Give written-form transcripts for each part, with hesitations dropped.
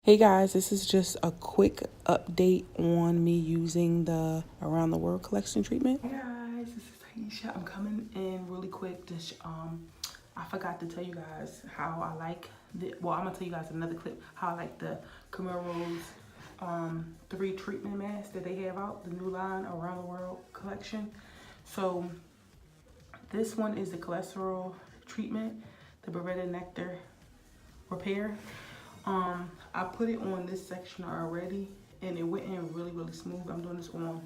Hey guys, this is just a quick update on me using the Around the World collection treatment. Hey guys, this is Aisha. I'm coming in really quick. I forgot to tell you guys how I like I'm gonna tell you guys another clip how I like the Camille's 3 treatment masks that they have out, the new line Around the World collection. So this one is the cholesterol treatment, the Beretta Nectar repair. I put it on this section already and it went in really, really smooth. I'm doing this on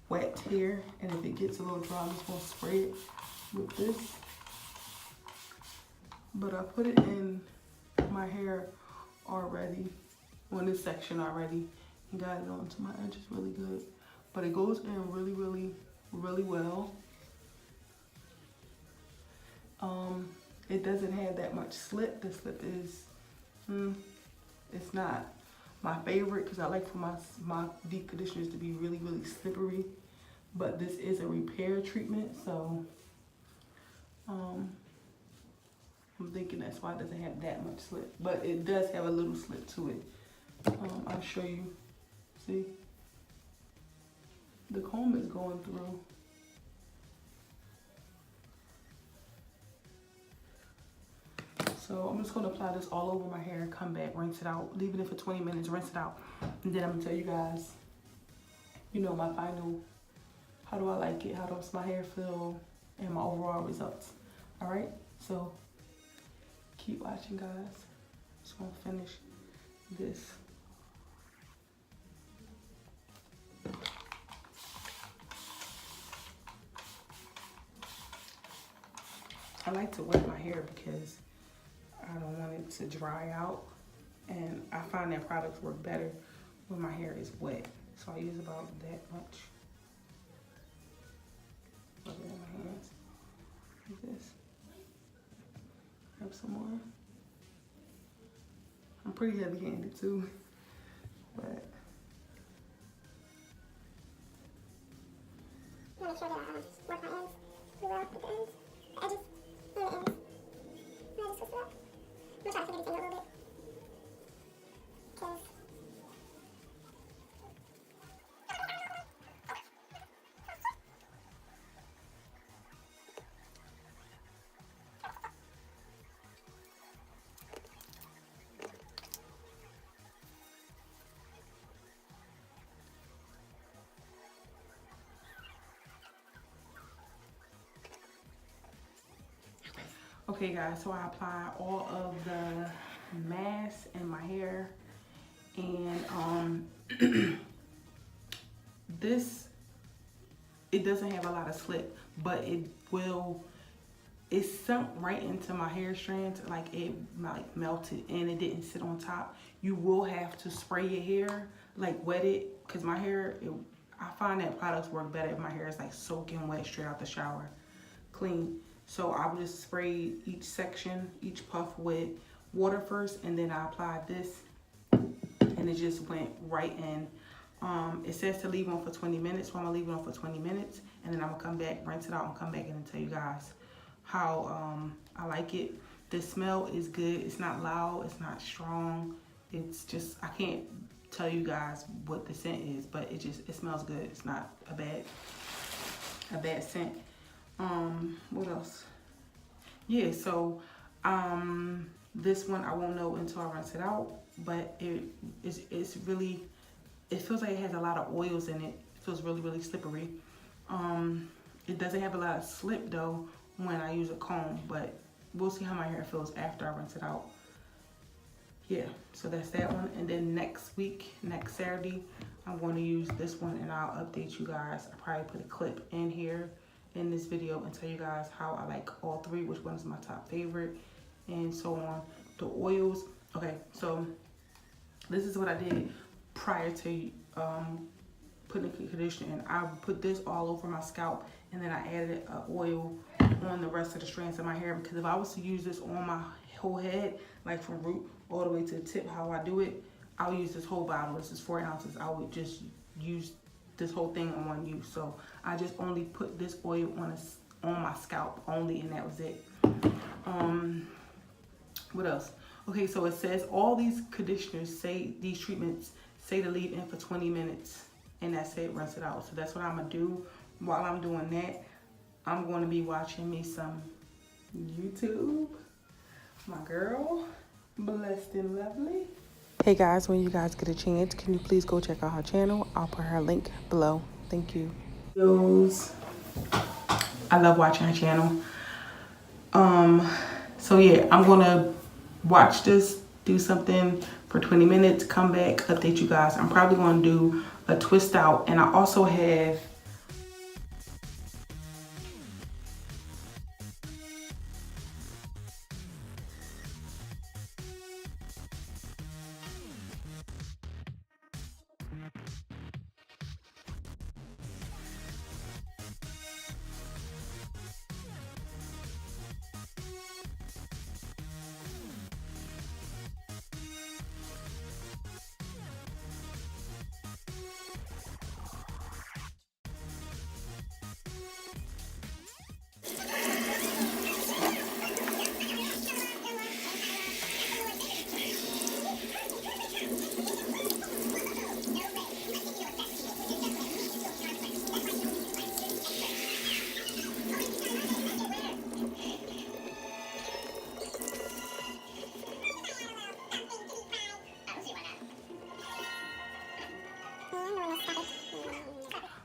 wet here, and if it gets a little dry, I'm just gonna spray it with this. But I put it in my hair already, on this section already, and got it onto my edges really good. But it goes in really, really, really well. It doesn't have that much slip. The slip is, it's not my favorite because I like for my deep conditioners to be really, really slippery. But this is a repair treatment, so I'm thinking that's why it doesn't have that much slip. But it does have a little slip to it. I'll show you. See? The comb is going through. So I'm just gonna apply this all over my hair, come back, rinse it out, leave it in for 20 minutes, rinse it out. And then I'm gonna tell you guys, my final, how do I like it, how does my hair feel, and my overall results. All right, so keep watching, guys. Just gonna finish this. I like to wet my hair because I don't want it to dry out, and I find that products work better when my hair is wet. So I use about that much. Rub it in my hands like this. Have some more. I'm pretty heavy-handed too, but I'm gonna make sure that I work my ends really well at the ends, the edges, and the ends. And I just twist it up. I'm gonna try to fit everything a little bit. Because okay guys, so I apply all of the mask in my hair, and it doesn't have a lot of slip, but it sunk right into my hair strands, like it melted and it didn't sit on top. You will have to spray your hair, like wet it, because my hair, I find that products work better if my hair is like soaking wet straight out the shower, clean. So I would just spray each section, each puff with water first, and then I applied this, and it just went right in. It says to leave on for 20 minutes, so I'm gonna leave it on for 20 minutes, and then I'm gonna come back, rinse it out, and come back in and tell you guys how I like it. The smell is good. It's not loud, it's not strong. It's just, I can't tell you guys what the scent is, but it smells good. It's not a bad scent. What else? Yeah, so this one I won't know until I rinse it out, but it's really, it feels like it has a lot of oils in it. It feels really, really slippery. It doesn't have a lot of slip though when I use a comb, but we'll see how my hair feels after I rinse it out. Yeah, so that's that one. And then next Saturday, I'm going to use this one, and I'll update you guys. I probably put a clip in here in this video and tell you guys how I like all 3, which one is my top favorite, and so on. The oils, okay, so this is what I did prior to putting the conditioner in. I put this all over my scalp, and then I added oil on the rest of the strands of my hair, because if I was to use this on my whole head, like from root all the way to the tip, how I do it, I would use this whole bottle. This is 4 ounces. I would just use this whole thing on one use. So I just only put this oil on my scalp only, and that was it. What else? Okay, so it says all these conditioners say, these treatments say to leave in for 20 minutes. And that's it, rinse it out. So that's what I'm gonna do. While I'm doing that, I'm gonna be watching me some YouTube. My girl, Blessed and Lovely. Hey guys, when you guys get a chance, can you please go check out her channel? I'll put her link below. Thank you. I love watching her channel. So yeah, I'm gonna watch this, do something for 20 minutes, come back, update you guys. I'm probably gonna do a twist out, and I also have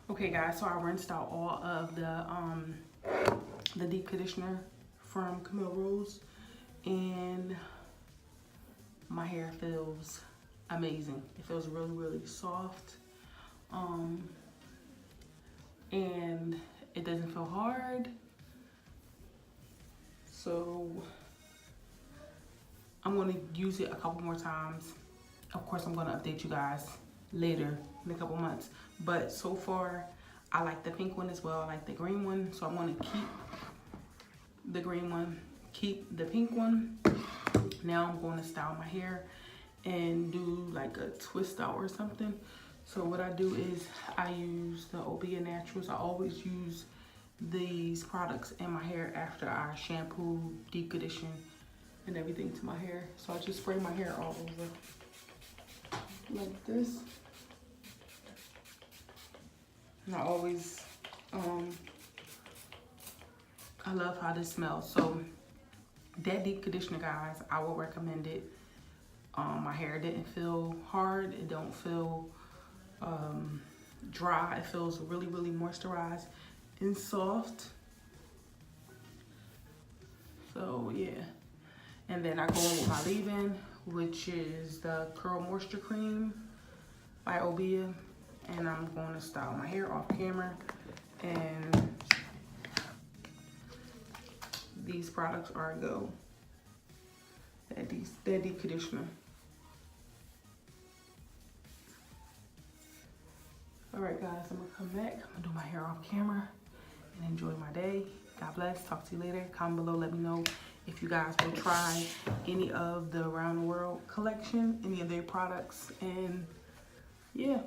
okay guys, so I rinsed out all of the deep conditioner from Camille Rose, and my hair feels amazing. It feels really, really soft. And it doesn't feel hard. So I'm gonna use it a couple more times. Of course, I'm gonna update you guys later in a couple months. But so far, I like the pink one as well. I like the green one. So I'm gonna keep the green one, keep the pink one. Now I'm gonna style my hair and do like a twist out or something. So what I do is I use the Obia Naturals. I always use these products in my hair after I shampoo, deep condition, and everything to my hair. So I just spray my hair all over like this. And I always, I love how this smells. So that deep conditioner, guys, I will recommend it. My hair didn't feel hard. It don't feel dry. It feels really, really moisturized and soft. So yeah. And then I go in with my leave-in, which is the Curl Moisture Cream by Obia. And I'm going to style my hair off camera. And these products are a go. That deep conditioner. All right, guys, I'm gonna come back. I'm gonna do my hair off camera and enjoy my day. God bless. Talk to you later. Comment below. Let me know if you guys will try any of the Around the World collection, any of their products, and yeah.